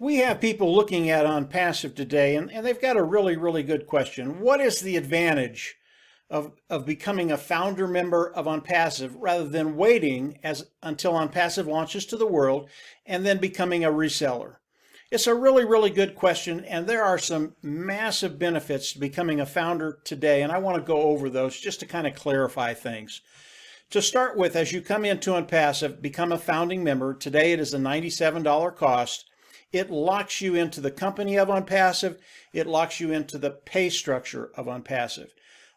We have people looking at Onpassive today, and they've got a really good question. What is the advantage of becoming a founder member of Onpassive rather than waiting until Onpassive launches to the world and then becoming a reseller? It's a really good question, and there are some massive benefits to becoming a founder today, and I want to go over those just to kind of clarify things. To start with, as you come into Onpassive, become a founding member. Today it is a $97 cost. It locks you into the company of Onpassive. It locks you into the pay structure of Onpassive.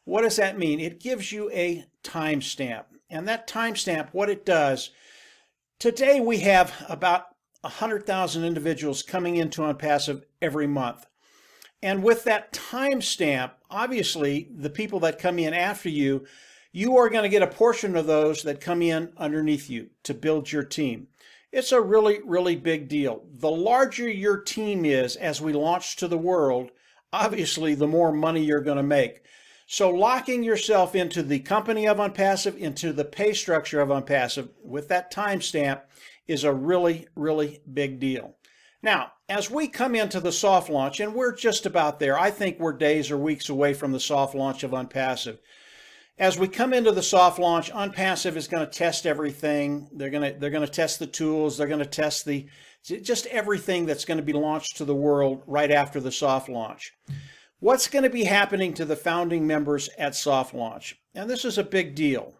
What does that mean? It gives you a timestamp. And that timestamp, what it does, today we have about 100,000 individuals coming into Onpassive every month. And with that timestamp, obviously, the people that come in after you, you are going to get a portion of those that come in underneath you to build your team. It's a really big deal. The larger your team is as we launch to the world, obviously the more money you're going to make. So locking yourself into the company of Onpassive, into the pay structure of Onpassive with that timestamp is a really big deal. Now, as we come into the soft launch, and we're just about there, I think we're days or weeks away from the soft launch of Onpassive. As we come into the soft launch, Onpassive is going to test everything. They're going to test the tools. They're going to test just everything that's going to be launched to the world right after the soft launch. What's going to be happening to the founding members at soft launch? And this is a big deal.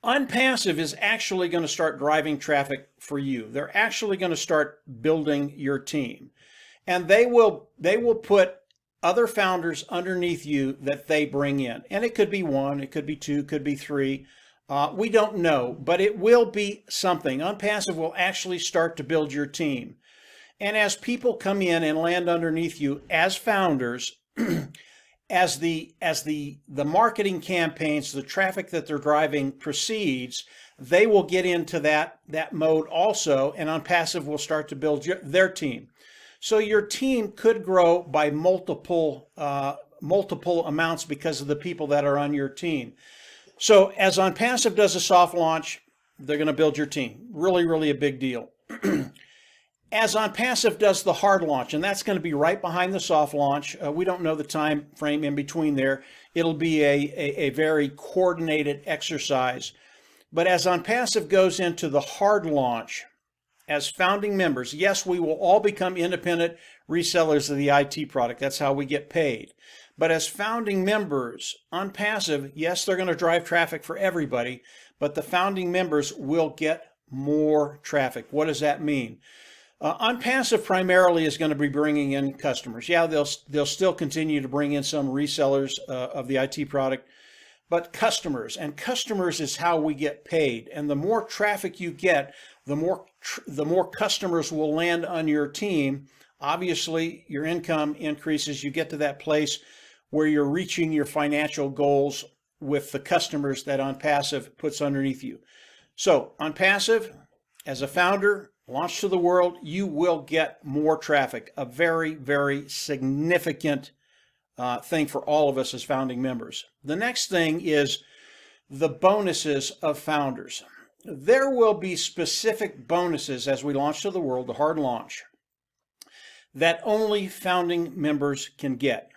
Onpassive is actually going to start driving traffic for you. They're actually going to start building your team. And they will put other founders underneath you that they bring in. And it could be one, it could be two, it could be three. We don't know, but it will be something. Onpassive will actually start to build your team. And as people come in and land underneath you as founders, as the marketing campaigns, the traffic that they're driving proceeds, they will get into that mode also, and Onpassive will start to build their team. So your team could grow by multiple amounts because of the people that are on your team. So as Onpassive does a soft launch, they're going to build your team. Really a big deal. As Onpassive does the hard launch, and that's going to be right behind the soft launch. We don't know the time frame in between there. It'll be a very coordinated exercise. But as Onpassive goes into the hard launch, as founding members, yes, we will all become independent resellers of the IT product. That's how we get paid. But as founding members, Onpassive, yes, they're going to drive traffic for everybody, but the founding members will get more traffic. What does that mean? Onpassive primarily is going to be bringing in customers. Yeah, they'll still continue to bring in some resellers of the IT product, but customers, and customers is how we get paid. And the more traffic you get, the more customers will land on your team. Obviously, your income increases. You get to that place where you're reaching your financial goals with the customers that Onpassive puts underneath you. So Onpassive, as a founder, launch to the world, you will get more traffic. A very significant thing for all of us as founding members. The next thing is the bonuses of founders. There will be specific bonuses as we launch to the world, the hard launch, that only founding members can get.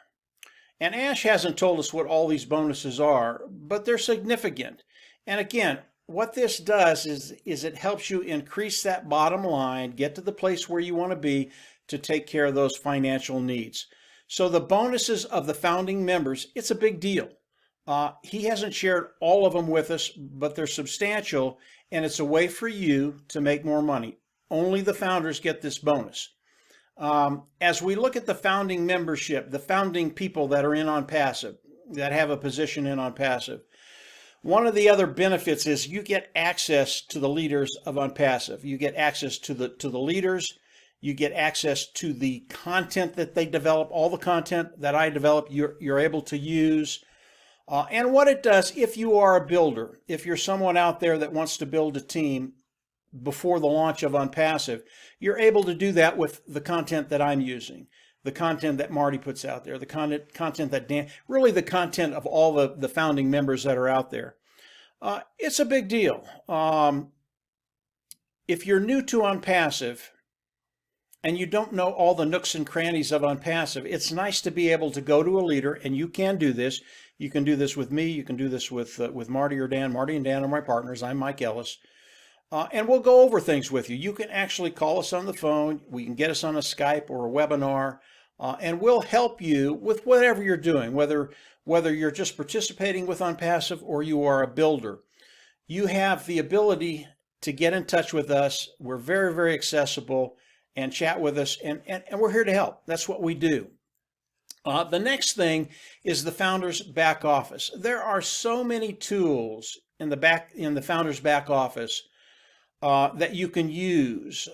And Ash hasn't told us what all these bonuses are, but they're significant. And again, what this does is it helps you increase that bottom line, get to the place where you want to be to take care of those financial needs. So the bonuses of the founding members, it's a big deal. He hasn't shared all of them with us, but they're substantial, and it's a way for you to make more money. Only the founders get this bonus. As we look at the founding membership, the founding people that are in Onpassive, that have a position in Onpassive, one of the other benefits is you get access to the leaders of Onpassive. You get access to the leaders. You get access to the content that they develop. All the content that I develop, you're able to use. And what it does, if you are a builder, if you're someone out there that wants to build a team before the launch of Onpassive, you're able to do that with the content that I'm using, the content that Marty puts out there, the content that Dan, really the content of all the founding members that are out there. It's a big deal. If you're new to Onpassive, and you don't know all the nooks and crannies of Onpassive, it's nice to be able to go to a leader, and you can do this. You can do this with me. You can do this with Marty or Dan. Marty and Dan are my partners. I'm Mike Ellis. And we'll go over things with you. You can actually call us on the phone. We can get us on a Skype or a webinar, and we'll help you with whatever you're doing, whether you're just participating with Onpassive or you are a builder. You have the ability to get in touch with us. We're very, very accessible, and chat with us, and we're here to help. That's what we do. The next thing is the founder's back office. There are so many tools in the founder's back office that you can use.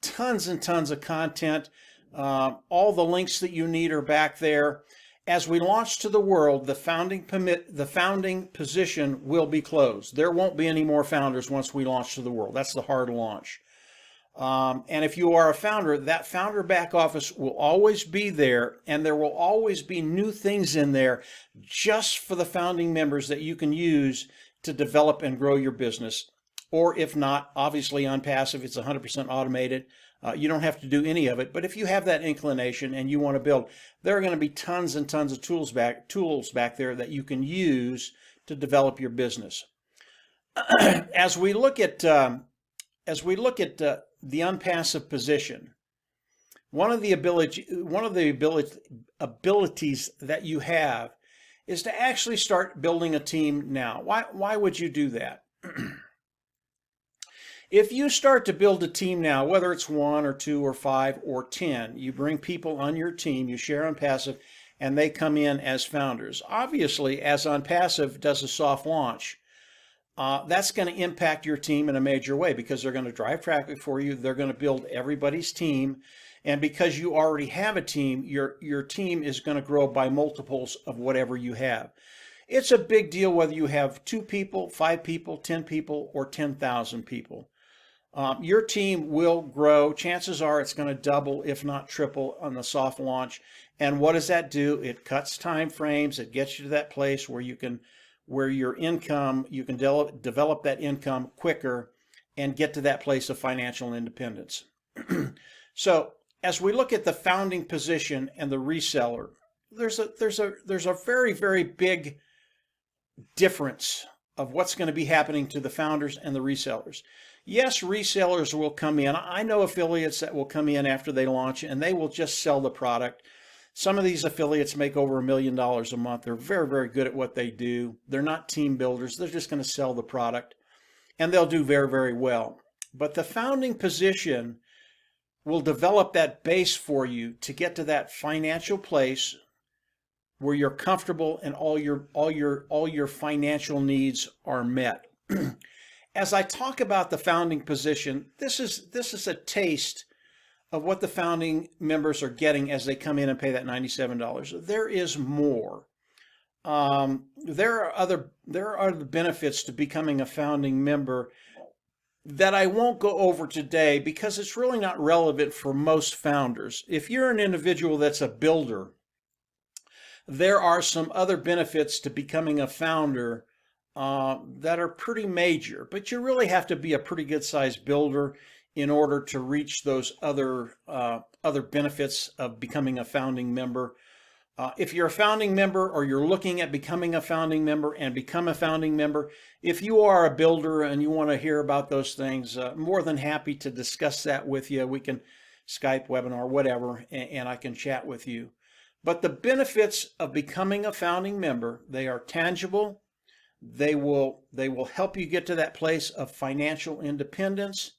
Tons and tons of content. All the links that you need are back there. As we launch to the world, the founding position will be closed. There won't be any more founders once we launch to the world. That's the hard launch. And if you are a founder, that founder back office will always be there, and there will always be new things in there just for the founding members that you can use to develop and grow your business. Or if not, obviously Onpassive, it's 100% automated. You don't have to do any of it, but if you have that inclination and you want to build, there are going to be tons and tons of tools back there that you can use to develop your business. As we look at the Onpassive position, one of the abilities that you have is to actually start building a team now. Why would you do that? If you start to build a team now, whether it's 1 or 2 or 5 or 10, you bring people on your team, you share Onpassive, and they come in as founders. Obviously, as Onpassive does a soft launch, that's going to impact your team in a major way because they're going to drive traffic for you. They're going to build everybody's team. And because you already have a team, your team is going to grow by multiples of whatever you have. It's a big deal whether you have 2 people, 5 people, 10 people, or 10,000 people. Your team will grow. Chances are it's going to double, if not triple, on the soft launch. And what does that do? It cuts time frames. It gets you to that place where you can develop that income quicker and get to that place of financial independence. So as we look at the founding position and the reseller, there's a very, very big difference of what's going to be happening to the founders and the resellers. Yes, resellers will come in. I know affiliates that will come in after they launch and they will just sell the product. Some of these affiliates make over $1 million a month. They're very, very good at what they do. They're not team builders. They're just going to sell the product, and they'll do very, very well. But the founding position will develop that base for you to get to that financial place where you're comfortable and all your financial needs are met. As I talk about the founding position, this is a taste of what the founding members are getting as they come in and pay that $97. There is more. There are other benefits to becoming a founding member that I won't go over today because it's really not relevant for most founders. If you're an individual that's a builder, there are some other benefits to becoming a founder that are pretty major, but you really have to be a pretty good sized builder in order to reach those other benefits of becoming a founding member. If you're a founding member or you're looking at becoming a founding member and become a founding member, if you are a builder and you want to hear about those things, more than happy to discuss that with you. We can Skype, webinar, whatever, and I can chat with you. But the benefits of becoming a founding member, they are tangible. They will help you get to that place of financial independence,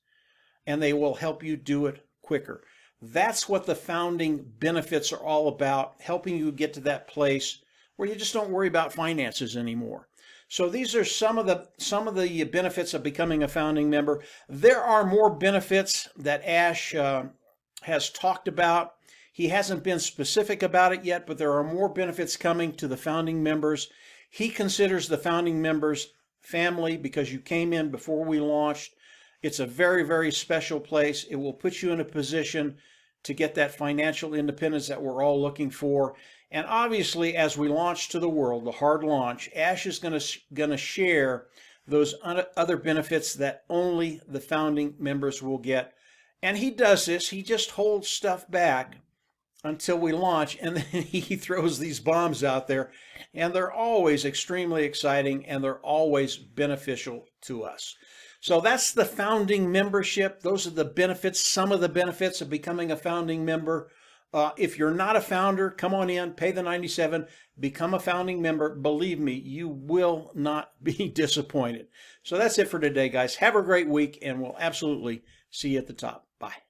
and they will help you do it quicker. That's what the founding benefits are all about, helping you get to that place where you just don't worry about finances anymore. So these are some of the benefits of becoming a founding member. There are more benefits that Ash has talked about. He hasn't been specific about it yet, but there are more benefits coming to the founding members. He considers the founding members family because you came in before we launched. It's a very, very special place. It will put you in a position to get that financial independence that we're all looking for. And obviously, as we launch to the world, the hard launch, Ash is going to share those other benefits that only the founding members will get. And he does this. He just holds stuff back until we launch, and then he throws these bombs out there, and they're always extremely exciting, and they're always beneficial to us. So that's the founding membership. Those are the benefits, some of the benefits of becoming a founding member. If you're not a founder, come on in, pay the $97, become a founding member. Believe me, you will not be disappointed. So that's it for today, guys. Have a great week, and we'll absolutely see you at the top. Bye.